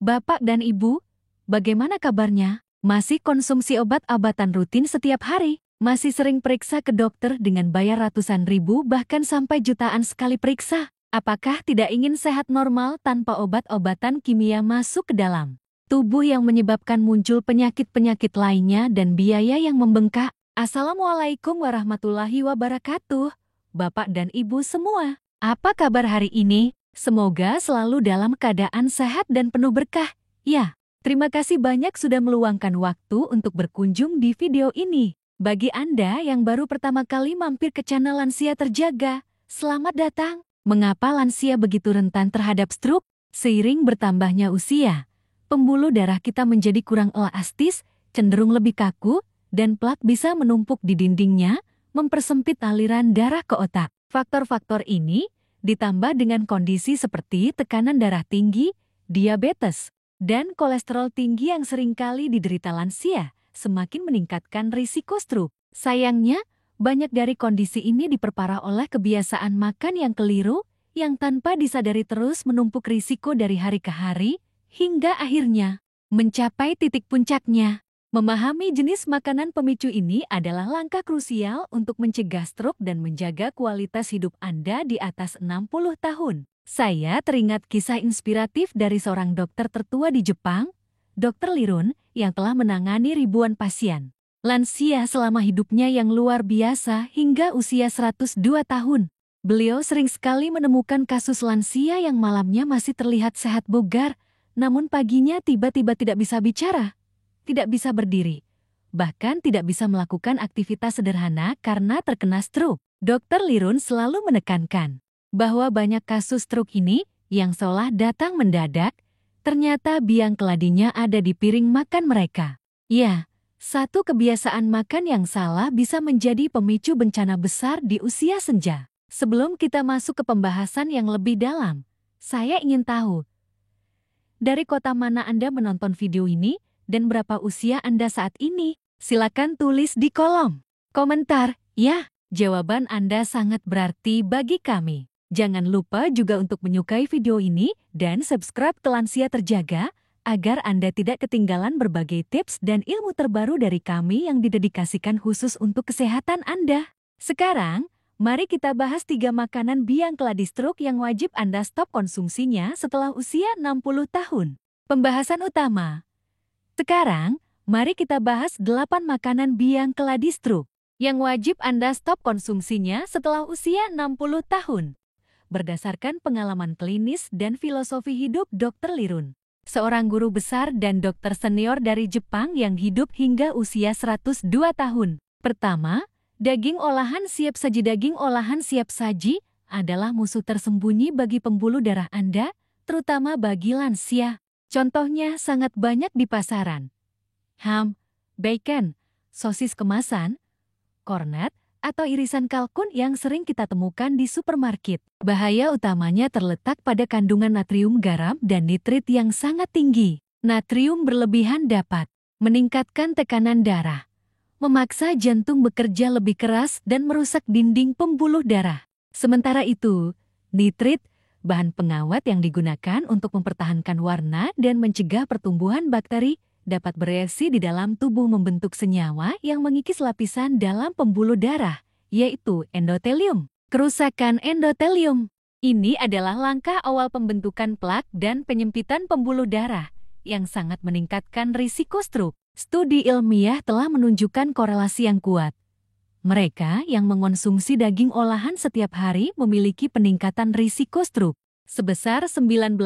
Bapak dan Ibu, bagaimana kabarnya? Masih konsumsi obat-obatan rutin setiap hari? Masih sering periksa ke dokter dengan bayar ratusan ribu bahkan sampai jutaan sekali periksa? Apakah tidak ingin sehat normal tanpa obat-obatan kimia masuk ke dalam tubuh yang menyebabkan muncul penyakit-penyakit lainnya dan biaya yang membengkak? Assalamualaikum warahmatullahi wabarakatuh. Bapak dan Ibu semua, apa kabar hari ini? Semoga selalu dalam keadaan sehat dan penuh berkah. Ya, terima kasih banyak sudah meluangkan waktu untuk berkunjung di video ini. Bagi Anda yang baru pertama kali mampir ke channel Lansia Terjaga, selamat datang. Mengapa lansia begitu rentan terhadap stroke? Seiring bertambahnya usia, pembuluh darah kita menjadi kurang elastis, cenderung lebih kaku, dan plak bisa menumpuk di dindingnya, mempersempit aliran darah ke otak. Faktor-faktor ini ditambah dengan kondisi seperti tekanan darah tinggi, diabetes, dan kolesterol tinggi yang seringkali diderita lansia, semakin meningkatkan risiko stroke. Sayangnya, banyak dari kondisi ini diperparah oleh kebiasaan makan yang keliru, yang tanpa disadari terus menumpuk risiko dari hari ke hari, hingga akhirnya mencapai titik puncaknya. Memahami jenis makanan pemicu ini adalah langkah krusial untuk mencegah stroke dan menjaga kualitas hidup Anda di atas 60 tahun. Saya teringat kisah inspiratif dari seorang dokter tertua di Jepang, Dr. Lirun, yang telah menangani ribuan pasien lansia selama hidupnya yang luar biasa hingga usia 102 tahun. Beliau sering sekali menemukan kasus lansia yang malamnya masih terlihat sehat bugar, namun paginya tiba-tiba tidak bisa bicara, tidak bisa berdiri, bahkan tidak bisa melakukan aktivitas sederhana karena terkena stroke. Dr. Lirun selalu menekankan bahwa banyak kasus stroke ini yang seolah datang mendadak, ternyata biang keladinya ada di piring makan mereka. Ya, satu kebiasaan makan yang salah bisa menjadi pemicu bencana besar di usia senja. Sebelum kita masuk ke pembahasan yang lebih dalam, saya ingin tahu, dari kota mana Anda menonton video ini? Dan berapa usia Anda saat ini? Silakan tulis di kolom komentar. Ya, jawaban Anda sangat berarti bagi kami. Jangan lupa juga untuk menyukai video ini dan subscribe ke Lansia Terjaga agar Anda tidak ketinggalan berbagai tips dan ilmu terbaru dari kami yang didedikasikan khusus untuk kesehatan Anda. Sekarang, mari kita bahas 3 makanan biang keladi stroke yang wajib Anda stop konsumsinya setelah usia 60 tahun. Pembahasan utama. Sekarang, mari kita bahas 8 makanan biang keladi stroke yang wajib Anda stop konsumsinya setelah usia 60 tahun. Berdasarkan pengalaman klinis dan filosofi hidup Dr. Lirun, seorang guru besar dan dokter senior dari Jepang yang hidup hingga usia 102 tahun. Pertama, daging olahan siap saji. Daging olahan siap saji adalah musuh tersembunyi bagi pembuluh darah Anda, terutama bagi lansia. Contohnya sangat banyak di pasaran. Ham, bacon, sosis kemasan, kornet, atau irisan kalkun yang sering kita temukan di supermarket. Bahaya utamanya terletak pada kandungan natrium, garam, dan nitrit yang sangat tinggi. Natrium berlebihan dapat meningkatkan tekanan darah, memaksa jantung bekerja lebih keras dan merusak dinding pembuluh darah. Sementara itu, nitrit, bahan pengawet yang digunakan untuk mempertahankan warna dan mencegah pertumbuhan bakteri, dapat bereaksi di dalam tubuh membentuk senyawa yang mengikis lapisan dalam pembuluh darah, yaitu endotelium. Kerusakan endotelium ini adalah langkah awal pembentukan plak dan penyempitan pembuluh darah yang sangat meningkatkan risiko stroke. Studi ilmiah telah menunjukkan korelasi yang kuat. Mereka yang mengonsumsi daging olahan setiap hari memiliki peningkatan risiko stroke sebesar 19%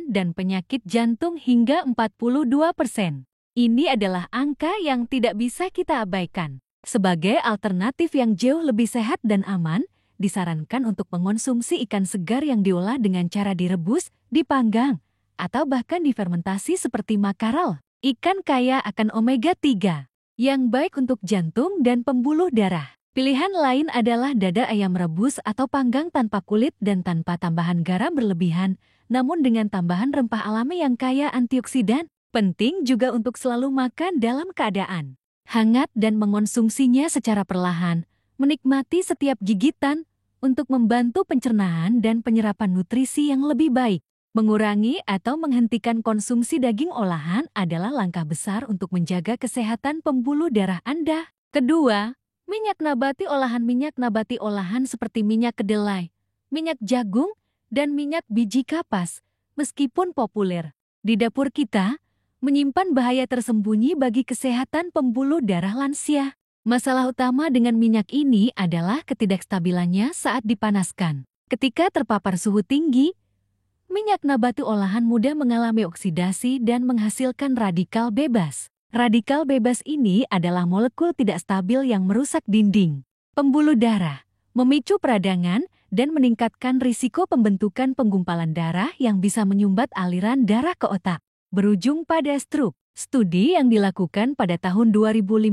dan penyakit jantung hingga 42%. Ini adalah angka yang tidak bisa kita abaikan. Sebagai alternatif yang jauh lebih sehat dan aman, disarankan untuk mengonsumsi ikan segar yang diolah dengan cara direbus, dipanggang, atau bahkan difermentasi seperti makarel. Ikan kaya akan omega 3. Yang baik untuk jantung dan pembuluh darah. Pilihan lain adalah dada ayam rebus atau panggang tanpa kulit dan tanpa tambahan garam berlebihan, namun dengan tambahan rempah alami yang kaya antioksidan. Penting juga untuk selalu makan dalam keadaan hangat dan mengonsumsinya secara perlahan, menikmati setiap gigitan untuk membantu pencernaan dan penyerapan nutrisi yang lebih baik. Mengurangi atau menghentikan konsumsi daging olahan adalah langkah besar untuk menjaga kesehatan pembuluh darah Anda. Kedua, minyak nabati olahan. Minyak nabati olahan seperti minyak kedelai, minyak jagung, dan minyak biji kapas, meskipun populer di dapur kita, menyimpan bahaya tersembunyi bagi kesehatan pembuluh darah lansia. Masalah utama dengan minyak ini adalah ketidakstabilannya saat dipanaskan. Ketika terpapar suhu tinggi, minyak nabati olahan mudah mengalami oksidasi dan menghasilkan radikal bebas. Radikal bebas ini adalah molekul tidak stabil yang merusak dinding pembuluh darah, memicu peradangan, dan meningkatkan risiko pembentukan penggumpalan darah yang bisa menyumbat aliran darah ke otak, berujung pada stroke. Studi yang dilakukan pada tahun 2015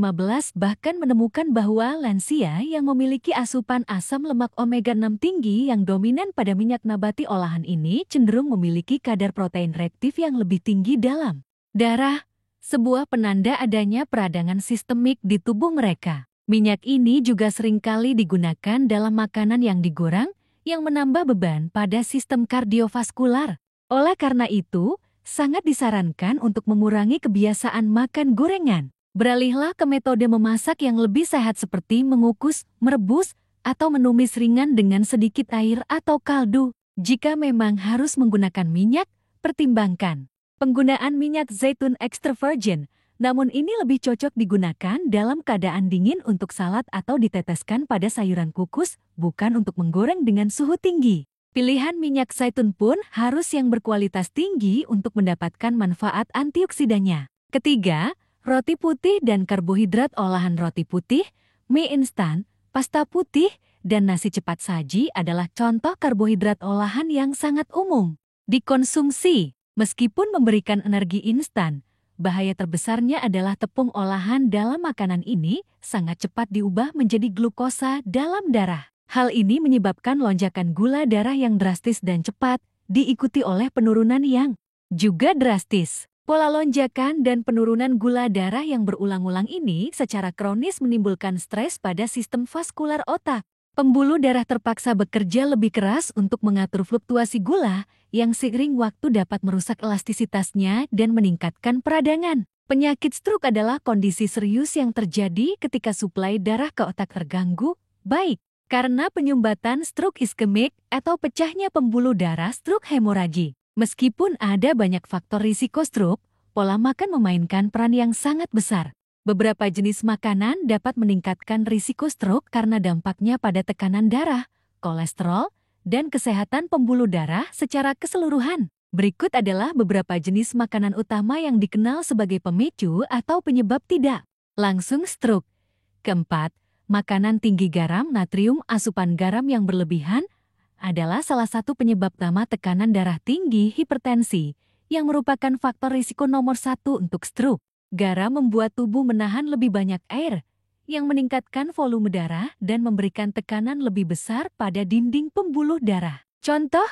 bahkan menemukan bahwa lansia yang memiliki asupan asam lemak omega-6 tinggi yang dominan pada minyak nabati olahan ini cenderung memiliki kadar protein reaktif yang lebih tinggi dalam darah, sebuah penanda adanya peradangan sistemik di tubuh mereka. Minyak ini juga seringkali digunakan dalam makanan yang digoreng yang menambah beban pada sistem kardiovaskular. Oleh karena itu, sangat disarankan untuk mengurangi kebiasaan makan gorengan. Beralihlah ke metode memasak yang lebih sehat seperti mengukus, merebus, atau menumis ringan dengan sedikit air atau kaldu. Jika memang harus menggunakan minyak, pertimbangkan penggunaan minyak zaitun extra virgin. Namun ini lebih cocok digunakan dalam keadaan dingin untuk salad atau diteteskan pada sayuran kukus, bukan untuk menggoreng dengan suhu tinggi. Pilihan minyak zaitun pun harus yang berkualitas tinggi untuk mendapatkan manfaat antioksidannya. Ketiga, roti putih dan karbohidrat olahan. Roti putih, mie instan, pasta putih, dan nasi cepat saji adalah contoh karbohidrat olahan yang sangat umum dikonsumsi. Meskipun memberikan energi instan, bahaya terbesarnya adalah tepung olahan dalam makanan ini sangat cepat diubah menjadi glukosa dalam darah. Hal ini menyebabkan lonjakan gula darah yang drastis dan cepat, diikuti oleh penurunan yang juga drastis. Pola lonjakan dan penurunan gula darah yang berulang-ulang ini secara kronis menimbulkan stres pada sistem vaskular otak. Pembuluh darah terpaksa bekerja lebih keras untuk mengatur fluktuasi gula, yang seiring waktu dapat merusak elastisitasnya dan meningkatkan peradangan. Penyakit stroke adalah kondisi serius yang terjadi ketika suplai darah ke otak terganggu, baik karena penyumbatan stroke iskemik atau pecahnya pembuluh darah stroke hemoragi. Meskipun ada banyak faktor risiko stroke, pola makan memainkan peran yang sangat besar. Beberapa jenis makanan dapat meningkatkan risiko stroke karena dampaknya pada tekanan darah, kolesterol, dan kesehatan pembuluh darah secara keseluruhan. Berikut adalah beberapa jenis makanan utama yang dikenal sebagai pemicu atau penyebab tidak langsung stroke. Keempat, makanan tinggi garam, natrium. Asupan garam yang berlebihan adalah salah satu penyebab utama tekanan darah tinggi, hipertensi, yang merupakan faktor risiko nomor 1 untuk stroke. Garam membuat tubuh menahan lebih banyak air, yang meningkatkan volume darah dan memberikan tekanan lebih besar pada dinding pembuluh darah. Contoh,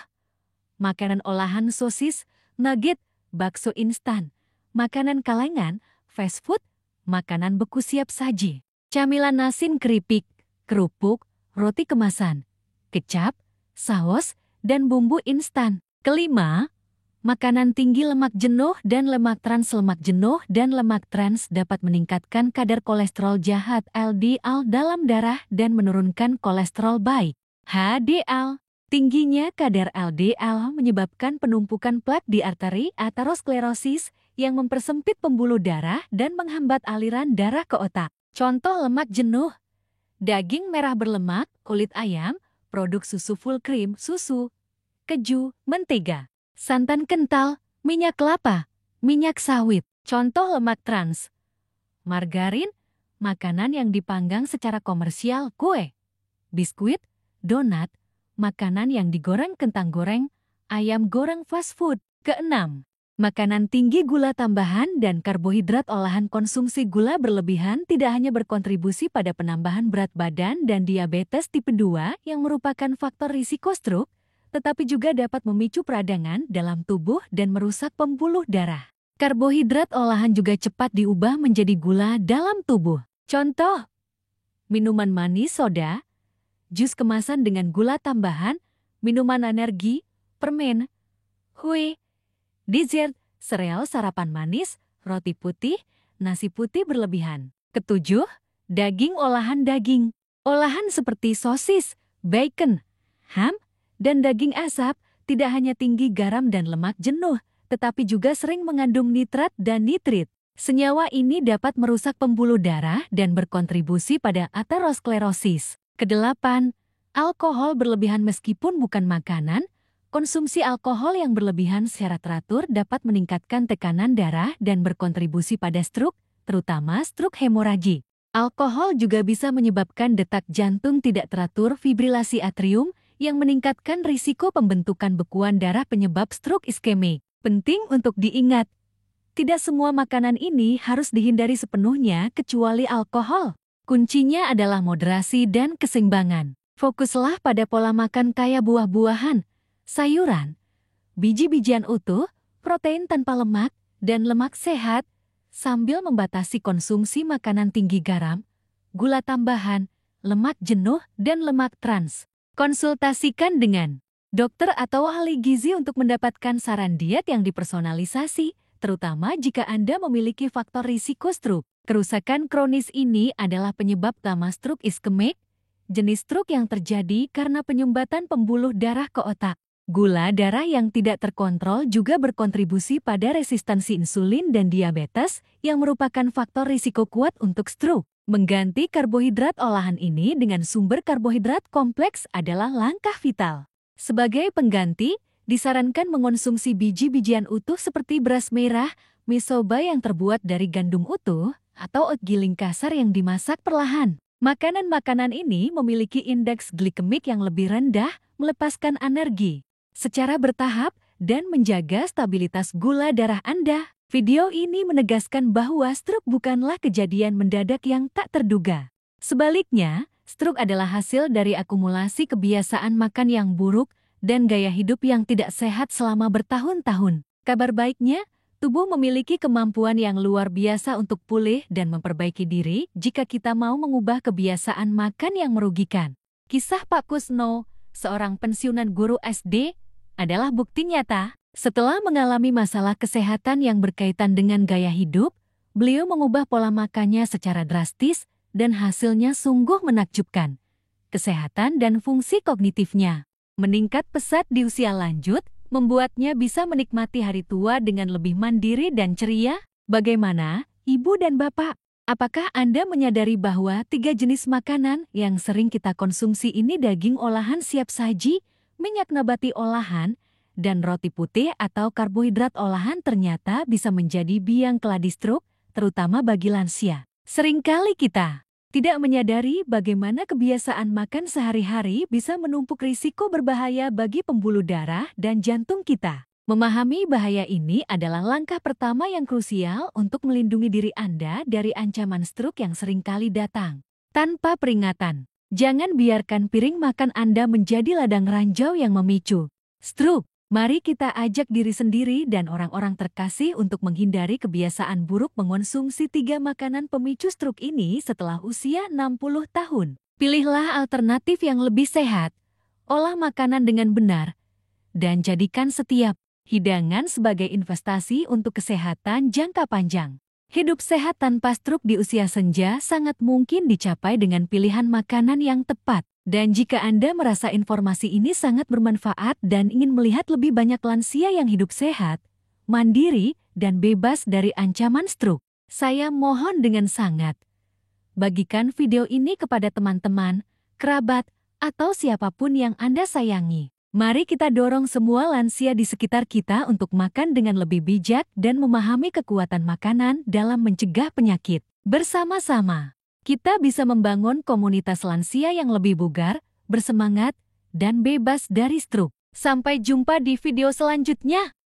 makanan olahan sosis, nugget, bakso instan, makanan kalengan, fast food, makanan beku siap saji, camilan asin, keripik, kerupuk, roti kemasan, kecap, saus, dan bumbu instan. Kelima, makanan tinggi lemak jenuh dan lemak trans. Lemak jenuh dan lemak trans dapat meningkatkan kadar kolesterol jahat LDL dalam darah dan menurunkan kolesterol baik HDL. Tingginya kadar LDL menyebabkan penumpukan plak di arteri aterosklerosis yang mempersempit pembuluh darah dan menghambat aliran darah ke otak. Contoh lemak jenuh: daging merah berlemak, kulit ayam, produk susu full cream, susu, keju, mentega, santan kental, minyak kelapa, minyak sawit. Contoh lemak trans: margarin, makanan yang dipanggang secara komersial, kue, biskuit, donat, makanan yang digoreng, kentang goreng, ayam goreng, fast food. Keenam, makanan tinggi gula tambahan dan karbohidrat olahan. Konsumsi gula berlebihan tidak hanya berkontribusi pada penambahan berat badan dan diabetes tipe 2 yang merupakan faktor risiko stroke, tetapi juga dapat memicu peradangan dalam tubuh dan merusak pembuluh darah. Karbohidrat olahan juga cepat diubah menjadi gula dalam tubuh. Contoh, minuman manis, soda, jus kemasan dengan gula tambahan, minuman energi, permen, Hui, dessert, sereal sarapan manis, roti putih, nasi putih berlebihan. Ketujuh, daging olahan daging. Olahan seperti sosis, bacon, ham, dan daging asap tidak hanya tinggi garam dan lemak jenuh, tetapi juga sering mengandung nitrat dan nitrit. Senyawa ini dapat merusak pembuluh darah dan berkontribusi pada aterosklerosis. Kedelapan, alkohol berlebihan meskipun bukan makanan. Konsumsi alkohol yang berlebihan secara teratur dapat meningkatkan tekanan darah dan berkontribusi pada stroke, terutama stroke hemoragi. Alkohol juga bisa menyebabkan detak jantung tidak teratur, fibrilasi atrium, yang meningkatkan risiko pembentukan bekuan darah penyebab stroke iskemik. Penting untuk diingat, tidak semua makanan ini harus dihindari sepenuhnya kecuali alkohol. Kuncinya adalah moderasi dan keseimbangan. Fokuslah pada pola makan kaya buah-buahan, sayuran, biji-bijian utuh, protein tanpa lemak, dan lemak sehat, sambil membatasi konsumsi makanan tinggi garam, gula tambahan, lemak jenuh, dan lemak trans. Konsultasikan dengan dokter atau ahli gizi untuk mendapatkan saran diet yang dipersonalisasi, terutama jika Anda memiliki faktor risiko stroke. Kerusakan kronis ini adalah penyebab utama stroke iskemik, jenis stroke yang terjadi karena penyumbatan pembuluh darah ke otak. Gula darah yang tidak terkontrol juga berkontribusi pada resistensi insulin dan diabetes yang merupakan faktor risiko kuat untuk stroke. Mengganti karbohidrat olahan ini dengan sumber karbohidrat kompleks adalah langkah vital. Sebagai pengganti, disarankan mengonsumsi biji-bijian utuh seperti beras merah, mie soba yang terbuat dari gandum utuh, atau oat giling kasar yang dimasak perlahan. Makanan-makanan ini memiliki indeks glikemik yang lebih rendah, melepaskan energi secara bertahap dan menjaga stabilitas gula darah Anda. Video ini menegaskan bahwa stroke bukanlah kejadian mendadak yang tak terduga. Sebaliknya, stroke adalah hasil dari akumulasi kebiasaan makan yang buruk dan gaya hidup yang tidak sehat selama bertahun-tahun. Kabar baiknya, tubuh memiliki kemampuan yang luar biasa untuk pulih dan memperbaiki diri jika kita mau mengubah kebiasaan makan yang merugikan. Kisah Pak Kusno, seorang pensiunan guru SD, adalah bukti nyata. Setelah mengalami masalah kesehatan yang berkaitan dengan gaya hidup, beliau mengubah pola makannya secara drastis dan hasilnya sungguh menakjubkan. Kesehatan dan fungsi kognitifnya meningkat pesat di usia lanjut, membuatnya bisa menikmati hari tua dengan lebih mandiri dan ceria. Bagaimana, Ibu dan Bapak? Apakah Anda menyadari bahwa 3 jenis makanan yang sering kita konsumsi ini daging olahan siap saji, minyak nabati olahan, dan roti putih atau karbohidrat olahan ternyata bisa menjadi biang keladi stroke, terutama bagi lansia. Seringkali kita tidak menyadari bagaimana kebiasaan makan sehari-hari bisa menumpuk risiko berbahaya bagi pembuluh darah dan jantung kita. Memahami bahaya ini adalah langkah pertama yang krusial untuk melindungi diri Anda dari ancaman stroke yang seringkali datang tanpa peringatan. Jangan biarkan piring makan Anda menjadi ladang ranjau yang memicu stroke. Mari kita ajak diri sendiri dan orang-orang terkasih untuk menghindari kebiasaan buruk mengonsumsi 3 makanan pemicu stroke ini setelah usia 60 tahun. Pilihlah alternatif yang lebih sehat, olah makanan dengan benar, dan jadikan setiap hidangan sebagai investasi untuk kesehatan jangka panjang. Hidup sehat tanpa stroke di usia senja sangat mungkin dicapai dengan pilihan makanan yang tepat. Dan jika Anda merasa informasi ini sangat bermanfaat dan ingin melihat lebih banyak lansia yang hidup sehat, mandiri, dan bebas dari ancaman stroke, saya mohon dengan sangat, bagikan video ini kepada teman-teman, kerabat, atau siapapun yang Anda sayangi. Mari kita dorong semua lansia di sekitar kita untuk makan dengan lebih bijak dan memahami kekuatan makanan dalam mencegah penyakit. Bersama-sama, kita bisa membangun komunitas lansia yang lebih bugar, bersemangat, dan bebas dari stroke. Sampai jumpa di video selanjutnya.